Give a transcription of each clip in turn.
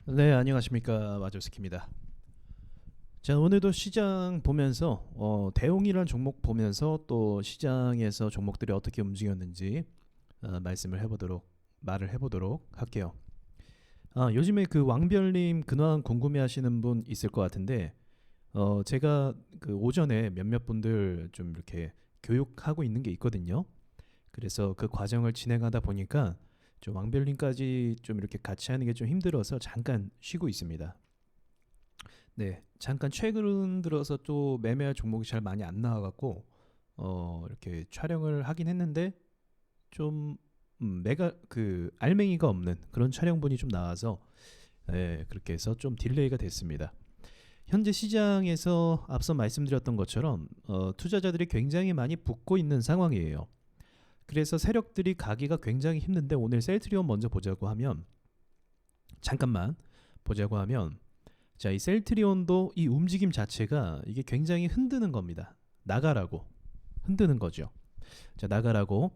네, 안녕하십니까. 마조스키입니다. 자, 오늘도 시장 보면서 대웅이라는 종목 보면서 또 시장에서 종목들이 어떻게 움직였는지 말을 해보도록 할게요. 요즘에 그 왕별님 근황 궁금해하시는 분 있을 것 같은데 제가 그 오전에 몇몇 분들 좀 이렇게 교육하고 있는 게 있거든요. 그래서 그 과정을 진행하다 보니까 좀 왕별님까지 좀 이렇게 같이 하는 게 좀 힘들어서 잠깐 쉬고 있습니다. 네, 잠깐 최근 들어서 또 매매할 종목이 잘 많이 안 나와갖고 이렇게 촬영을 하긴 했는데 좀 매가 그 알맹이가 없는 그런 촬영분이 좀 나와서 그렇게 해서 좀 딜레이가 됐습니다. 현재 시장에서 앞서 말씀드렸던 것처럼 투자자들이 굉장히 많이 붙고 있는 상황이에요. 그래서 세력들이 가기가 굉장히 힘든데 오늘 셀트리온 먼저 보자고 하면 잠깐만 보자고 하면 자, 이 셀트리온도 이 움직임 자체가 이게 굉장히 흔드는 겁니다. 나가라고 흔드는 거죠. 자, 나가라고.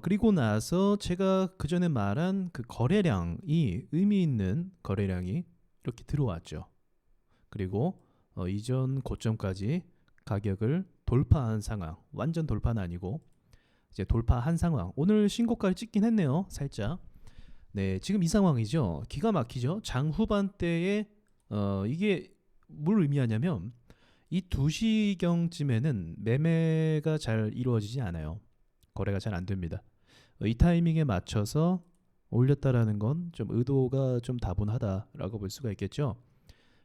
그리고 나서 제가 그 전에 말한 그 거래량이 의미 있는 거래량이 이렇게 들어왔죠. 그리고 이전 고점까지 가격을 돌파한 상황. 완전 돌파는 아니고 이제 돌파한 상황. 오늘 신고가를 찍긴 했네요. 살짝. 네, 지금 이 상황이죠. 기가 막히죠. 장 후반대에 이게 뭘 의미하냐면 이 2시경쯤에는 매매가 잘 이루어지지 않아요. 거래가 잘 안 됩니다. 이 타이밍에 맞춰서 올렸다라는 건 좀 의도가 좀 다분하다라고 볼 수가 있겠죠.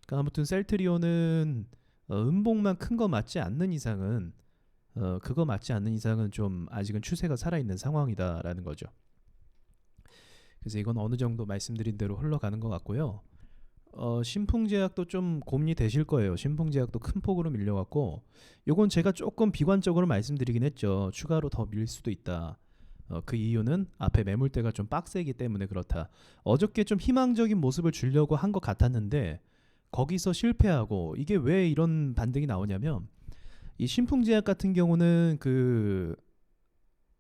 그러니까 아무튼 셀트리온은 음봉만 큰 거 맞지 않는 이상은 그거 맞지 않는 이상은 좀 아직은 추세가 살아있는 상황이다라는 거죠. 그래서 이건 어느 정도 말씀드린 대로 흘러가는 것 같고요. 신풍제약도 좀 고민이 되실 거예요. 신풍제약도 큰 폭으로 밀려갖고 요건 제가 조금 비관적으로 말씀드리긴 했죠. 추가로 더 밀릴 수도 있다. 그 이유는 앞에 매물대가 좀 빡세기 때문에 그렇다. 어저께 좀 희망적인 모습을 주려고 한 것 같았는데 거기서 실패하고 이게 왜 이런 반등이 나오냐면 이 신풍제약 같은 경우는 그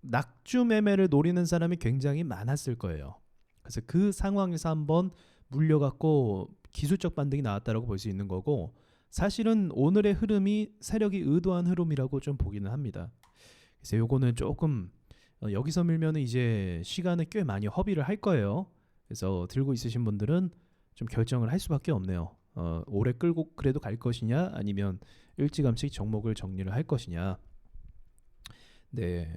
낙주 매매를 노리는 사람이 굉장히 많았을 거예요. 그래서 그 상황에서 한번 물려갖고 기술적 반등이 나왔다라고 볼 수 있는 거고 사실은 오늘의 흐름이 세력이 의도한 흐름이라고 좀 보기는 합니다. 그래서 요거는 조금 여기서 밀면은 이제 시간을 꽤 많이 허비를 할 거예요. 그래서 들고 있으신 분들은 좀 결정을 할 수밖에 없네요. 오래 끌고 그래도 갈 것이냐 아니면 일찌감치 종목을 정리를 할 것이냐. 네.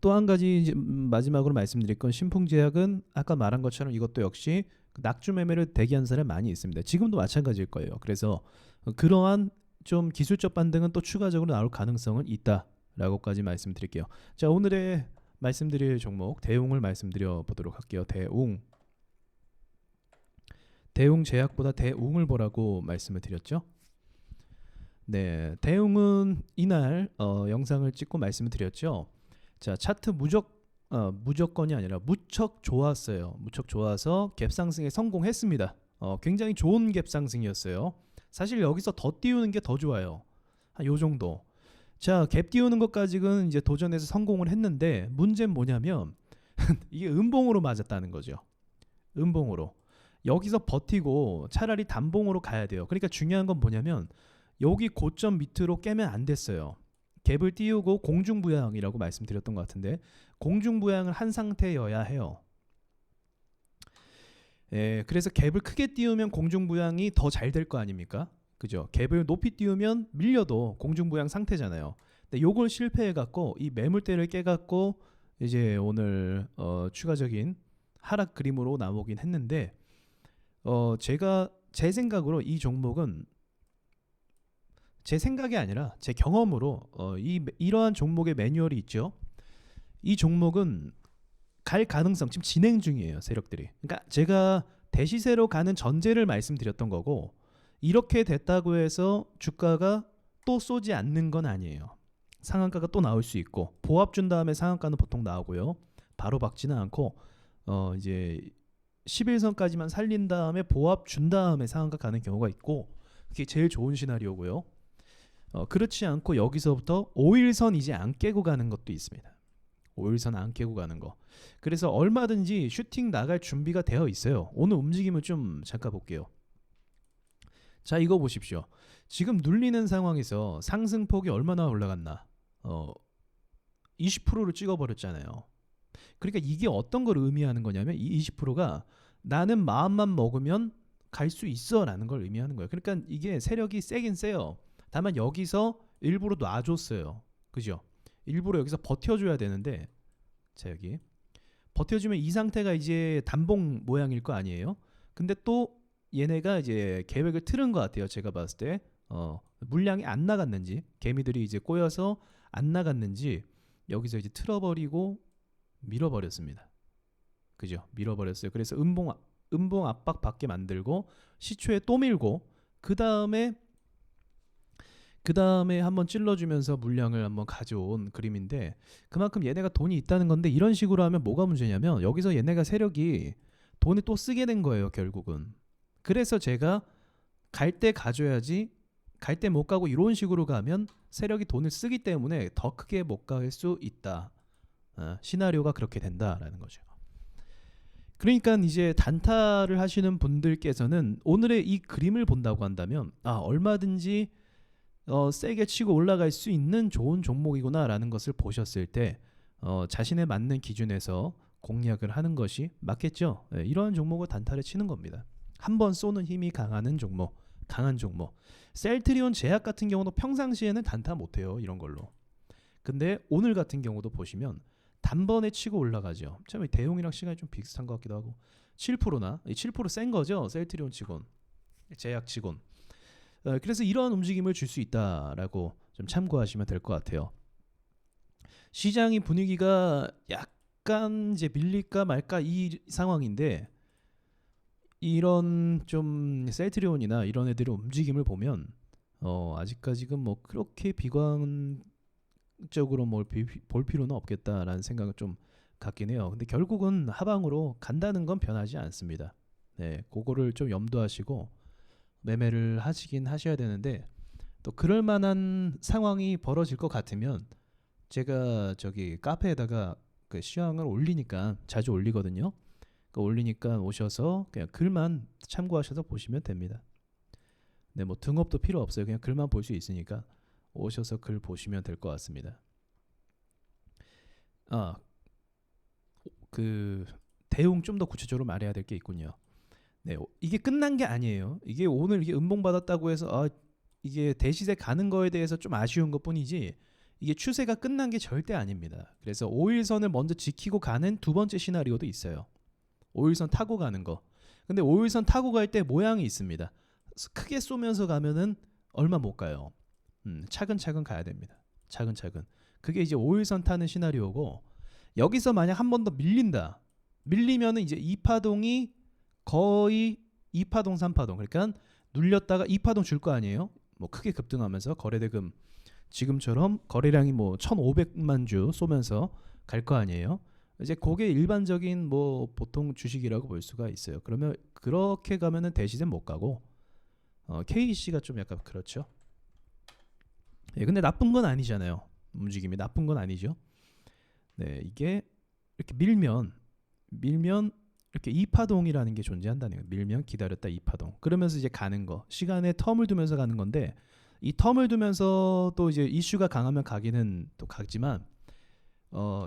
또 한 가지 이제 마지막으로 말씀드릴 건 신풍제약은 아까 말한 것처럼 이것도 역시 낙주 매매를 대기한 사람이 많이 있습니다. 지금도 마찬가지일 거예요. 그래서 그러한 좀 기술적 반등은 또 추가적으로 나올 가능성은 있다라고까지 말씀드릴게요. 자, 오늘의 말씀드릴 종목 대웅을 말씀드려 보도록 할게요. 대웅 제약보다 대웅을 보라고 말씀을 드렸죠. 네, 대웅은 이날 영상을 찍고 말씀을 드렸죠. 자, 차트 무조건이 아니라 무척 좋았어요. 무척 좋아서 갭 상승에 성공했습니다. 굉장히 좋은 갭 상승이었어요. 사실 여기서 더 띄우는 게 더 좋아요. 한 요 정도. 자, 갭 띄우는 것까지는 이제 도전해서 성공을 했는데 문제는 뭐냐면 이게 음봉으로 맞았다는 거죠. 음봉으로. 여기서 버티고 차라리 단봉으로 가야 돼요. 그러니까 중요한 건 뭐냐면 여기 고점 밑으로 깨면 안 됐어요. 갭을 띄우고 공중부양이라고 말씀드렸던 것 같은데 공중부양을 한 상태여야 해요. 그래서 갭을 크게 띄우면 공중부양이 더 잘 될 거 아닙니까? 그죠? 갭을 높이 띄우면 밀려도 공중부양 상태잖아요. 근데 요걸 실패해갖고 이 매물대를 깨갖고 이제 오늘 추가적인 하락 그림으로 나오긴 했는데 제가 제 생각으로 이 종목은 제 생각이 아니라 제 경험으로 이러한 종목의 매뉴얼이 있죠. 이 종목은 갈 가능성 지금 진행 중이에요. 세력들이. 그러니까 제가 대시세로 가는 전제를 말씀드렸던 거고 이렇게 됐다고 해서 주가가 또 쏘지 않는 건 아니에요. 상한가가 또 나올 수 있고 보합 준 다음에 상한가는 보통 나오고요. 바로 박지는 않고 이제 11선까지만 살린 다음에 보합 준 다음에 상한가 가는 경우가 있고 그게 제일 좋은 시나리오고요. 그렇지 않고 여기서부터 5일선 이제 안 깨고 가는 것도 있습니다. 5일선 안 깨고 가는 거. 그래서 얼마든지 슈팅 나갈 준비가 되어 있어요. 오늘 움직임을 좀 잠깐 볼게요. 자, 이거 보십시오. 지금 눌리는 상황에서 상승폭이 얼마나 올라갔나? 20%를 찍어버렸잖아요. 그러니까 이게 어떤 걸 의미하는 거냐면 이 20%가 나는 마음만 먹으면 갈 수 있어라는 걸 의미하는 거예요. 그러니까 이게 세력이 세긴 세요. 다만 여기서 일부러 놔줬어요. 그죠? 일부러 여기서 버텨줘야 되는데, 자 여기 버텨주면 이 상태가 이제 단봉 모양일 거 아니에요. 근데 또 얘네가 이제 계획을 틀은 것 같아요. 제가 봤을 때 물량이 안 나갔는지, 개미들이 이제 꼬여서 안 나갔는지 여기서 이제 틀어버리고 밀어버렸습니다. 그죠? 밀어버렸어요. 그래서 음봉 압박 받게 만들고 시초에 또 밀고 그 다음에 한번 찔러주면서 물량을 한번 가져온 그림인데, 그만큼 얘네가 돈이 있다는 건데, 이런 식으로 하면 뭐가 문제냐면 여기서 얘네가 세력이 돈을 또 쓰게 된 거예요, 결국은. 그래서 제가 갈 때 가져야지, 갈 때 못 가고 이런 식으로 가면 세력이 돈을 쓰기 때문에 더 크게 못 갈 수 있다. 시나리오가 그렇게 된다라는 거죠. 그러니까 이제 단타를 하시는 분들께서는 오늘의 이 그림을 본다고 한다면 얼마든지 세게 치고 올라갈 수 있는 좋은 종목이구나라는 것을 보셨을 때 자신에 맞는 기준에서 공략을 하는 것이 맞겠죠. 이러한 종목을 단타를 치는 겁니다. 한번 쏘는 힘이 강한 종목. 셀트리온 제약 같은 경우도 평상시에는 단타 못해요, 이런 걸로. 근데 오늘 같은 경우도 보시면 단번에 치고 올라가죠. 참 대용이랑 시간이 좀 비슷한 것 같기도 하고 7%나 7%센 거죠, 셀트리온 치곤, 제약 치곤. 그래서 이러한 움직임을 줄 수 있다라고 좀 참고하시면 될 것 같아요. 시장의 분위기가 약간 이제 밀릴까 말까 이 상황인데, 이런 좀 셀트리온이나 이런 애들의 움직임을 보면 아직까지는 뭐 그렇게 비관적으로 뭘 볼 필요는 없겠다라는 생각을 좀 갖긴 해요. 근데 결국은 하방으로 간다는 건 변하지 않습니다. 네, 그거를 좀 염두하시고 매매를 하시긴 하셔야 되는데, 또 그럴 만한 상황이 벌어질 것 같으면 제가 저기 카페에다가 그 시황을 올리니까, 자주 올리거든요. 올리니까 오셔서 그냥 글만 참고하셔서 보시면 됩니다. 네, 뭐 등업도 필요 없어요. 그냥 글만 볼 수 있으니까 오셔서 글 보시면 될 것 같습니다. 그 대응 좀 더 구체적으로 말해야 될 게 있군요. 네, 이게 끝난 게 아니에요. 이게 오늘 이게 음봉 받았다고 해서 이게 대시세 가는 거에 대해서 좀 아쉬운 것뿐이지, 이게 추세가 끝난 게 절대 아닙니다. 그래서 5일선을 먼저 지키고 가는 두 번째 시나리오도 있어요. 5일선 타고 가는 거. 근데 5일선 타고 갈 때 모양이 있습니다. 크게 쏘면서 가면은 얼마 못 가요. 차근차근 가야 됩니다. 차근차근. 그게 이제 5일선 타는 시나리오고, 여기서 만약 한 번 더 밀린다. 밀리면은 이제 2파동이 거의 2파동 3파동, 그러니까 눌렸다가 2파동 줄 거 아니에요. 뭐 크게 급등하면서 거래대금 지금처럼 거래량이 뭐 1,500만 주 쏘면서 갈 거 아니에요. 이제 그게 일반적인 뭐 보통 주식이라고 볼 수가 있어요. 그러면 그렇게 가면은 대시세 못 가고 KC가 좀 약간 그렇죠. 예, 근데 나쁜 건 아니잖아요. 움직임이 나쁜 건 아니죠. 네, 이게 이렇게 밀면 이렇게 2파동이라는 게 존재한다는 거예요. 밀면 기다렸다 2파동. 그러면서 이제 가는 거. 시간에 텀을 두면서 가는 건데, 이 텀을 두면서 또 이제 이슈가 강하면 가기는 또 가지만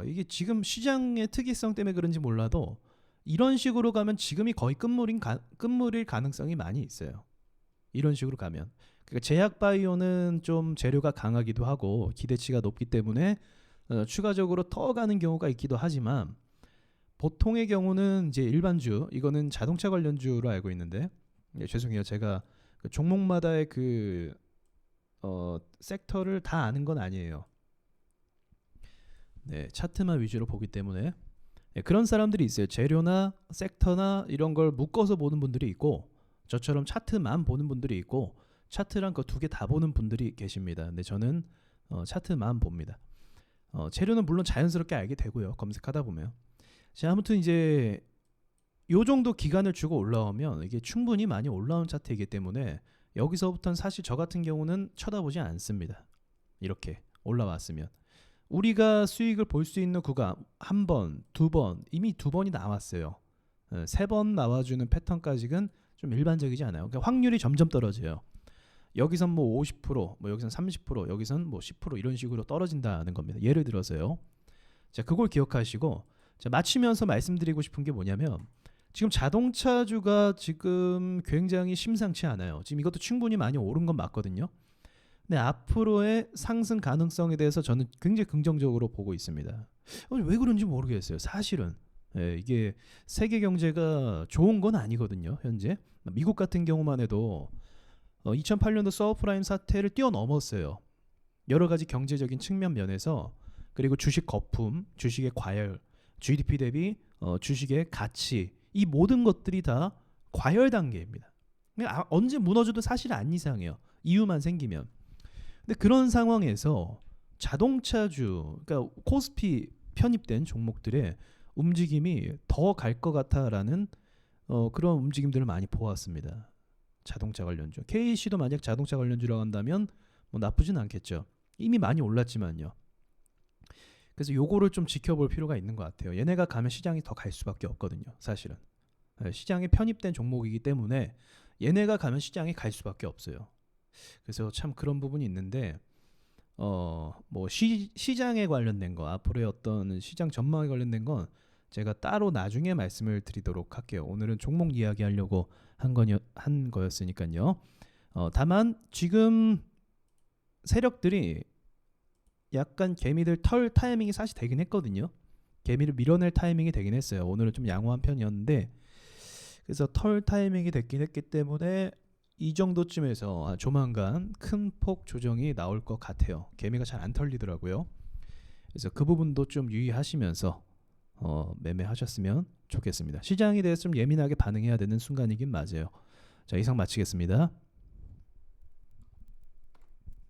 이게 지금 시장의 특이성 때문에 그런지 몰라도 이런 식으로 가면 지금이 거의 끝물일 가능성이 많이 있어요. 이런 식으로 가면. 그러니까 제약 바이오는 좀 재료가 강하기도 하고 기대치가 높기 때문에 추가적으로 더 가는 경우가 있기도 하지만, 보통의 경우는 이제 일반주, 이거는 자동차 관련주로 알고 있는데, 죄송해요, 제가 그 종목마다의 그 섹터를 다 아는 건 아니에요. 네, 차트만 위주로 보기 때문에. 네, 그런 사람들이 있어요. 재료나 섹터나 이런 걸 묶어서 보는 분들이 있고, 저처럼 차트만 보는 분들이 있고, 차트랑 그 두 개 다 보는 분들이 계십니다. 근데 저는 차트만 봅니다. 재료는 물론 자연스럽게 알게 되고요, 검색하다 보면. 자, 아무튼 이제 요 정도 기간을 주고 올라오면 이게 충분히 많이 올라온 차트이기 때문에 여기서부터는 사실 저 같은 경우는 쳐다보지 않습니다. 이렇게 올라왔으면 우리가 수익을 볼 수 있는 구간 한 번, 두 번, 이미 두 번이 나왔어요. 세 번 나와주는 패턴까지는 좀 일반적이지 않아요. 그러니까 확률이 점점 떨어져요. 여기선 뭐 50%, 뭐 여기선 30%, 여기선 뭐 10% 이런 식으로 떨어진다는 겁니다. 예를 들어서요. 자, 그걸 기억하시고 자, 맞추면서 말씀드리고 싶은 게 뭐냐면 지금 자동차주가 지금 굉장히 심상치 않아요. 지금 이것도 충분히 많이 오른 건 맞거든요. 근데 앞으로의 상승 가능성에 대해서 저는 굉장히 긍정적으로 보고 있습니다. 왜 그런지 모르겠어요. 사실은 이게 세계 경제가 좋은 건 아니거든요. 현재 미국 같은 경우만 해도 2008년도 서브프라임 사태를 뛰어넘었어요. 여러 가지 경제적인 측면 면에서 그리고 주식 거품, 주식의 과열, GDP 대비 주식의 가치 이 모든 것들이 다 과열 단계입니다. 언제 무너져도 사실 안 이상해요. 이유만 생기면. 근데 그런 상황에서 자동차주, 그러니까 코스피 편입된 종목들의 움직임이 더 갈 것 같아라는 그런 움직임들을 많이 보았습니다. 자동차 관련주. KC도 만약 자동차 관련주라고 한다면 뭐 나쁘진 않겠죠. 이미 많이 올랐지만요. 그래서 요거를 좀 지켜볼 필요가 있는 것 같아요. 얘네가 가면 시장이 더 갈 수밖에 없거든요. 사실은. 시장에 편입된 종목이기 때문에 얘네가 가면 시장이 갈 수밖에 없어요. 그래서 참 그런 부분이 있는데 뭐 시장에 관련된 거 앞으로의 어떤 시장 전망에 관련된 건 제가 따로 나중에 말씀을 드리도록 할게요. 오늘은 종목 이야기하려고 한 거였으니까요. 다만 지금 세력들이 약간 개미들 털 타이밍이 사실 되긴 했거든요. 개미를 밀어낼 타이밍이 되긴 했어요. 오늘은 좀 양호한 편이었는데 그래서 털 타이밍이 됐긴 했기 때문에 이 정도쯤에서 조만간 큰 폭 조정이 나올 것 같아요. 개미가 잘 안 털리더라고요. 그래서 그 부분도 좀 유의하시면서 매매하셨으면 좋겠습니다. 시장에 대해서 좀 예민하게 반응해야 되는 순간이긴 맞아요. 자, 이상 마치겠습니다.